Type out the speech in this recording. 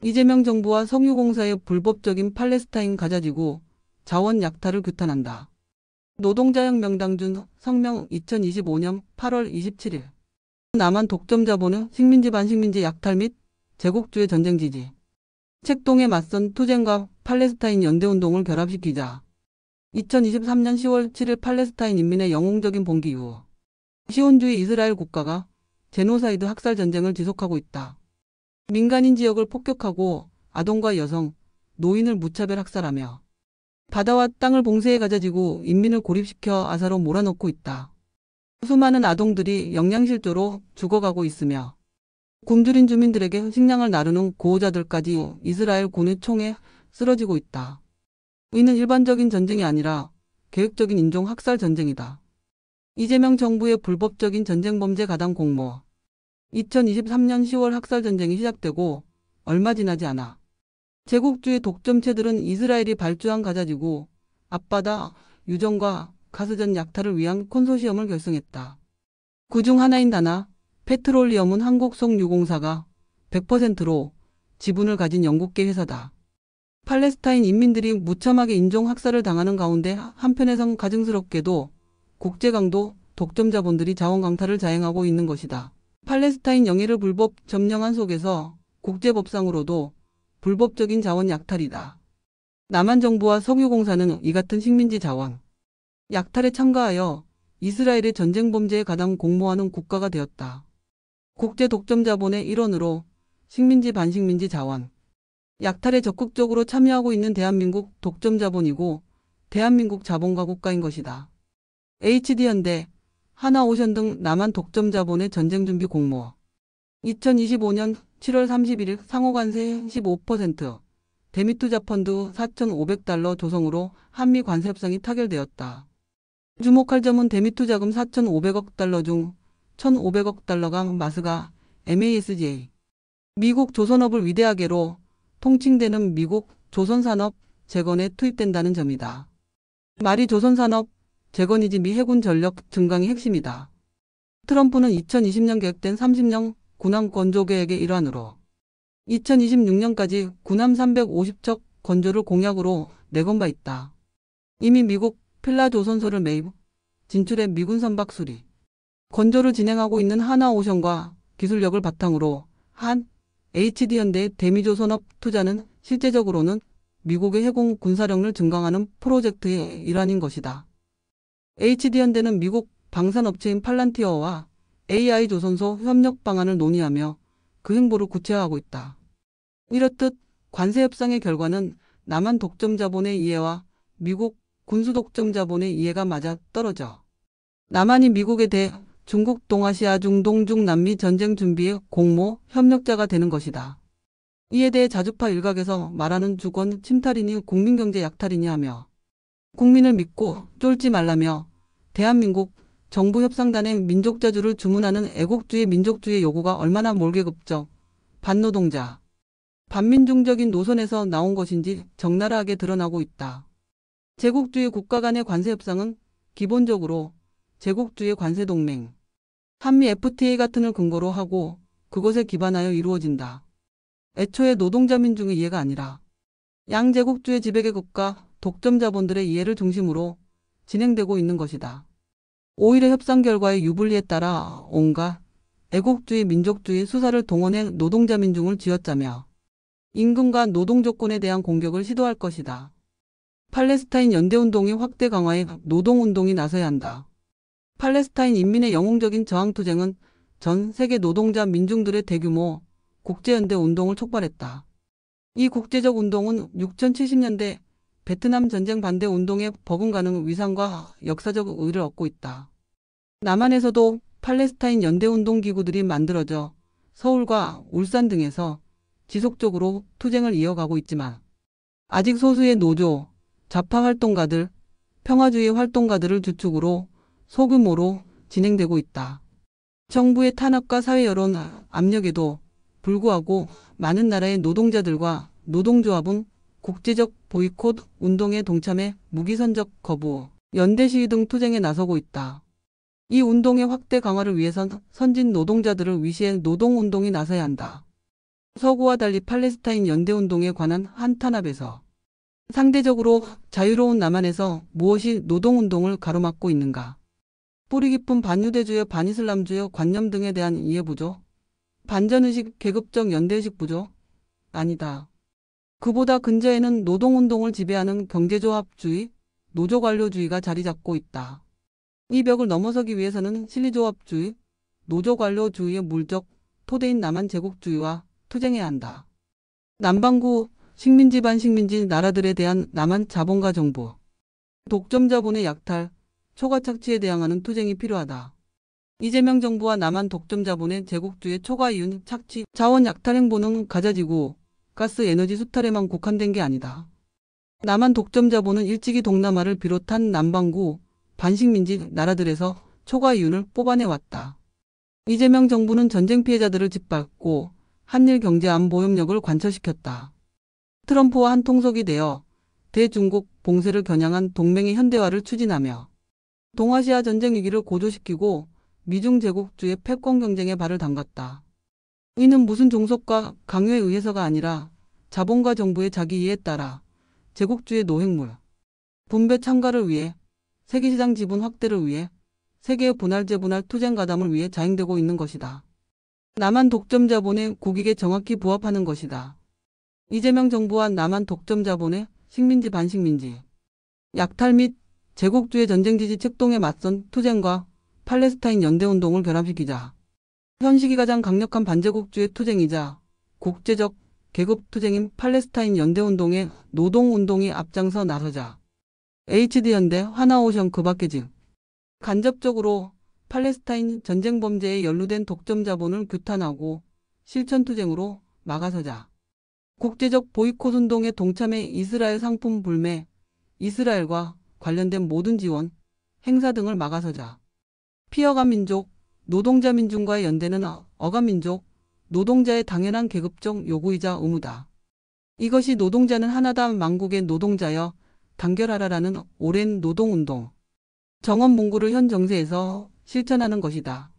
이재명 정부와 석유공사의 불법적인 팔레스타인 가자지구 자원 약탈을 규탄한다. 노동자혁명당준 성명 2025년 8월 27일. 남한 독점자본은 식민지 반식민지 약탈 및 제국주의 전쟁 지지. 책동에 맞선 투쟁과 팔레스타인 연대운동을 결합시키자. 2023년 10월 7일 팔레스타인 인민의 영웅적인 봉기 이후 시온주의 이스라엘 국가가 제노사이드 학살 전쟁을 지속하고 있다. 민간인 지역을 폭격하고 아동과 여성, 노인을 무차별 학살하며 바다와 땅을 봉쇄해 가자지구 인민을 고립시켜 아사로 몰아넣고 있다. 수많은 아동들이 영양실조로 죽어가고 있으며 굶주린 주민들에게 식량을 나르는 구호자들까지 이스라엘 군의 총에 쓰러지고 있다. 이는 일반적인 전쟁이 아니라 계획적인 인종 학살 전쟁이다. 이재명 정부의 불법적인 전쟁범죄 가담 공모. 2023년 10월 학살 전쟁이 시작되고 얼마 지나지 않아 제국주의 독점체들은 이스라엘이 발주한 가자지구 앞바다 유정과 가스전 약탈을 위한 콘소시엄을 결성했다. 그중 하나인 다나 페트롤리엄은 한국 석유공사가 100%로 지분을 가진 영국계 회사다. 팔레스타인 인민들이 무참하게 인종 학살을 당하는 가운데 한편에선 가증스럽게도 국제강도 독점자본들이 자원 강탈을 자행하고 있는 것이다. 팔레스타인 영해를 불법 점령한 속에서 국제법상으로도 불법적인 자원 약탈이다. 남한 정부와 석유공사는 이 같은 식민지 자원 약탈에 참가하여 이스라엘의 전쟁 범죄에 가담 공모하는 국가가 되었다. 국제 독점자본의 일원으로 식민지 반식민지 자원 약탈에 적극적으로 참여하고 있는 대한민국 독점자본이고 대한민국 자본가 국가인 것이다. HD현대, 하나오션 등 남한 독점자본의 전쟁준비 공모. 2025년 7월 31일 상호관세 15%, 대미투자펀드 4,500달러 조성으로 한미 관세 협상이 타결되었다. 주목할 점은 대미투자금 4,500억 달러 중 1,500억 달러가 마스가 MASJ, 미국 조선업을 위대하게로 통칭되는 미국 조선산업 재건에 투입된다는 점이다. 말이 조선산업 재건이지 미 해군 전력 증강이 핵심이다. 트럼프는 2020년 계획된 30년 군함 건조 계획의 일환으로 2026년까지 군함 350척 건조를 공약으로 내건 바 있다. 이미 미국 필라조선소를 매입, 진출해 미군 선박 수리, 건조를 진행하고 있는 하나오션과 기술력을 바탕으로 한 HD현대의 대미조선업 투자는 실제적으로는 미국의 해군 군사력을 증강하는 프로젝트의 일환인 것이다. HD현대는 미국 방산업체인 팔란티어와 AI조선소 협력 방안을 논의하며 그 행보를 구체화하고 있다. 이렇듯 관세협상의 결과는 남한 독점자본의 이해와 미국 군수독점자본의 이해가 맞아 떨어져 남한이 미국에 대해 중국 동아시아 중동 중남미 전쟁 준비의 공모 협력자가 되는 것이다. 이에 대해 자주파 일각에서 말하는 주권 침탈이니 국민경제 약탈이니 하며 국민을 믿고 쫄지 말라며 대한민국 정부 협상단의 민족자주를 주문하는 애국주의 민족주의 요구가 얼마나 몰개급적, 반노동자, 반민중적인 노선에서 나온 것인지 적나라하게 드러나고 있다. 제국주의 국가 간의 관세협상은 기본적으로 제국주의 관세동맹, 한미 FTA 같은 을 근거로 하고 그것에 기반하여 이루어진다. 애초에 노동자 민중의 이해가 아니라 양제국주의 지배계급과 독점자본들의 이해를 중심으로 진행되고 있는 것이다. 오히려 협상 결과의 유불리에 따라 온갖 애국주의 민족주의 수사를 동원해 노동자 민중을 쥐어짜며 임금과 노동 조건에 대한 공격을 시도할 것이다. 팔레스타인 연대운동의 확대 강화에 노동운동이 나서야 한다. 팔레스타인 인민의 영웅적인 저항투쟁은 전 세계 노동자 민중들의 대규모 국제연대 운동을 촉발했다. 이 국제적 운동은 6070년대 베트남 전쟁 반대 운동에 버금가는 위상과 역사적 의의를 얻고 있다. 남한에서도 팔레스타인 연대운동 기구들이 만들어져 서울과 울산 등에서 지속적으로 투쟁을 이어가고 있지만 아직 소수의 노조, 좌파 활동가들, 평화주의 활동가들을 주축으로 소규모로 진행되고 있다. 정부의 탄압과 사회 여론 압력에도 불구하고 많은 나라의 노동자들과 노동조합은 국제적 보이콧 운동에 동참해 무기선적 거부, 연대 시위 등 투쟁에 나서고 있다. 이 운동의 확대 강화를 위해선 선진 노동자들을 위시해 노동운동이 나서야 한다. 서구와 달리 팔레스타인 연대운동에 관한 한 탄압에서 상대적으로 자유로운 남한에서 무엇이 노동운동을 가로막고 있는가? 뿌리 깊은 반유대주의, 반이슬람주의 관념 등에 대한 이해 부족? 반전의식, 계급적 연대의식 부족? 아니다. 그보다 근저에는 노동운동을 지배하는 경제조합주의, 노조관료주의가 자리 잡고 있다. 이 벽을 넘어서기 위해서는 실리조합주의, 노조관료주의의 물적, 토대인 남한 제국주의와 투쟁해야 한다. 남반구, 식민지 반식민지 나라들에 대한 남한 자본가 정부, 독점 자본의 약탈, 초과 착취에 대항하는 투쟁이 필요하다. 이재명 정부와 남한 독점 자본의 제국주의 초과 이윤 착취, 자원 약탈 행보는 가자지구, 가스 에너지 수탈에만 국한된 게 아니다. 남한 독점 자본은 일찍이 동남아를 비롯한 남반구, 반식민지 나라들에서 초과 이윤을 뽑아내왔다. 이재명 정부는 전쟁 피해자들을 짓밟고 한일 경제 안보 협력을 관철시켰다. 트럼프와 한 통속이 되어 대중국 봉쇄를 겨냥한 동맹의 현대화를 추진하며 동아시아 전쟁 위기를 고조시키고 미중 제국주의 패권 경쟁에 발을 담갔다. 이는 무슨 종속과 강요에 의해서가 아니라 자본가 정부의 자기 이해에 따라 제국주의 노획물, 분배 참가를 위해 세계시장 지분 확대를 위해 세계의 분할 재분할 투쟁 가담을 위해 자행되고 있는 것이다. 남한 독점 자본의 국익에 정확히 부합하는 것이다. 이재명 정부와 남한 독점 자본의 식민지 반식민지, 약탈 및 제국주의 전쟁 지지 책동에 맞선 투쟁과 팔레스타인 연대운동을 결합시키자. 현 시기 가장 강력한 반제국주의 투쟁이자 국제적 계급 투쟁인 팔레스타인 연대운동에 노동운동이 앞장서 나서자. HD현대, 하나오션 그 밖에 즉 간접적으로 팔레스타인 전쟁 범죄에 연루된 독점 자본을 규탄하고 실천투쟁으로 막아서자. 국제적 보이콧 운동에 동참해 이스라엘 상품 불매, 이스라엘과 관련된 모든 지원, 행사 등을 막아서자. 피어가 민족, 노동자 민중과의 연대는 어가 민족, 노동자의 당연한 계급적 요구이자 의무다. 이것이 노동자는 하나다 만국의 노동자여 단결하라라는 오랜 노동운동, 정원 문구를 현 정세에서 실천하는 것이다.